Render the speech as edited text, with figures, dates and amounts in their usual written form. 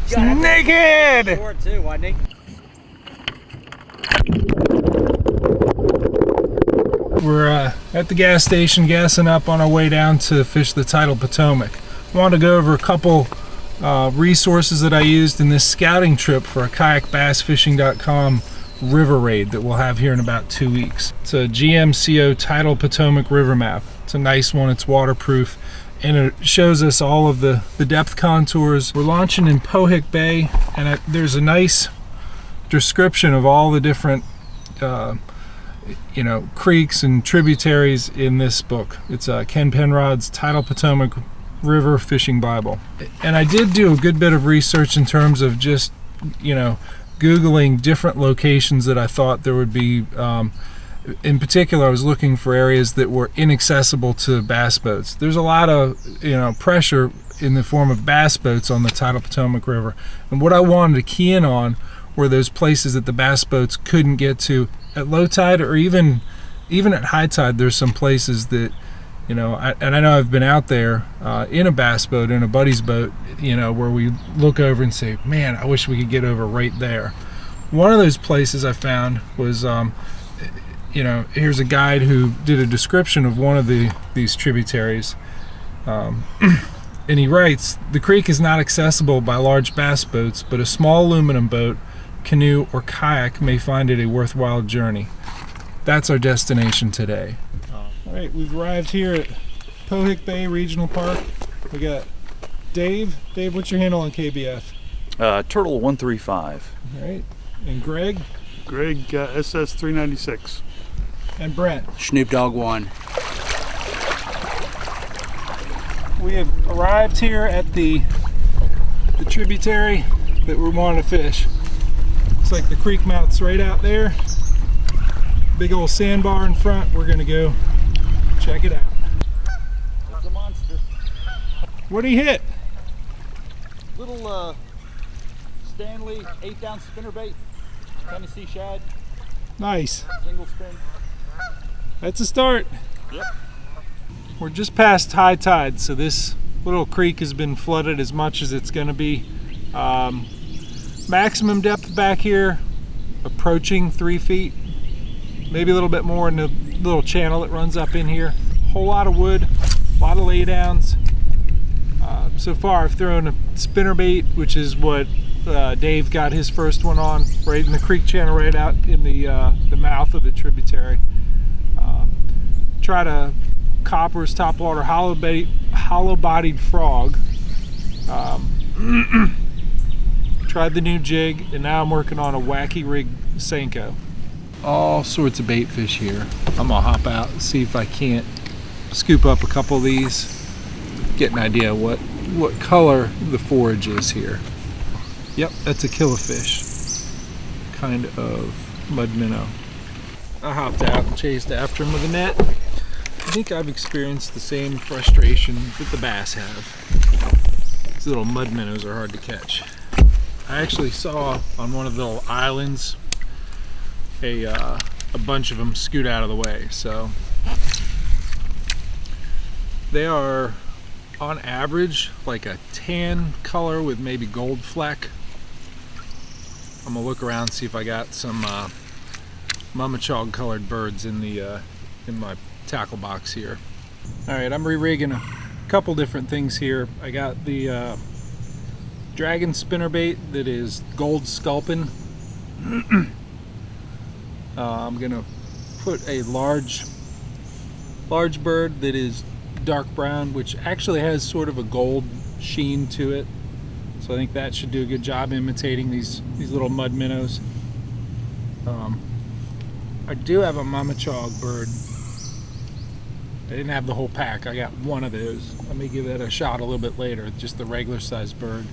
Still naked! Short too, wasn't he? We're at the gas station gassing up on our way down to fish the tidal Potomac. I wanted to go over a couple resources that I used in this scouting trip for a kayakbassfishing.com river raid that we'll have here in about 2 weeks. It's a GMCO Tidal Potomac river map. It's a nice one, it's waterproof, and it shows us all of the depth contours. We're launching in Pohick Bay, and there's a nice description of all the different creeks and tributaries in this book. It's Ken Penrod's Tidal Potomac River Fishing Bible. And I did do a good bit of research in terms of just, Googling different locations that I thought there would be. In particular, I was looking for areas that were inaccessible to bass boats. There's a lot of, pressure in the form of bass boats on the Tidal Potomac River. And what I wanted to key in on were those places that the bass boats couldn't get to at low tide, or even at high tide. There's some places that, and I know I've been out there in a bass boat, in a buddy's boat, where we look over and say, man, I wish we could get over right there. One of those places I found was, here's a guide who did a description of one of these tributaries. And he writes, the creek is not accessible by large bass boats, but a small aluminum boat, canoe, or kayak may find it a worthwhile journey. That's our destination today. All right, we've arrived here at Pohick Bay Regional Park. We got Dave. Dave, what's your handle on KBF? Turtle 135. All right, and Greg. Greg, SS 396. And Brent. Snoop Dogg 1. We have arrived here at the tributary that we want to fish. Looks like the creek mouth's right out there. Big old sandbar in front. We're gonna go check it out. It's a monster. What did he hit? Little Stanley 8-ounce spinnerbait. Tennessee shad. Nice. Single spin. That's a start. Yep. We're just past high tide, so this little creek has been flooded as much as it's going to be. Maximum depth back here approaching 3 feet, maybe a little bit more in the little channel that runs up in here. Whole lot of wood, a lot of laydowns. So far I've thrown a spinnerbait, which is what Dave got his first one on, right in the creek channel, right out in the mouth of the tributary. Tried a Copper's topwater hollow-bodied frog. Tried the new jig, and now I'm working on a wacky rig Senko. All sorts of bait fish here. I'm gonna hop out and see if I can't scoop up a couple of these, get an idea what color the forage is here. Yep, that's a killifish, kind of mud minnow. I hopped out and chased after him with a net. I think I've experienced the same frustration that the bass have. These little mud minnows are hard to catch. I actually saw on one of the little islands a bunch of them scoot out of the way. So they are on average like a tan color with maybe gold fleck. I'm gonna look around and see if I got some mama-chog colored birds in my tackle box here. All right, I'm re-rigging a couple different things here. I got the dragon spinnerbait that is gold sculpin. I'm gonna put a large bird that is dark brown, which actually has sort of a gold sheen to it. So I think that should do a good job imitating these little mud minnows. I do have a mama-chog bird. I didn't have the whole pack. I got one of those. Let me give that a shot a little bit later, just the regular sized bird.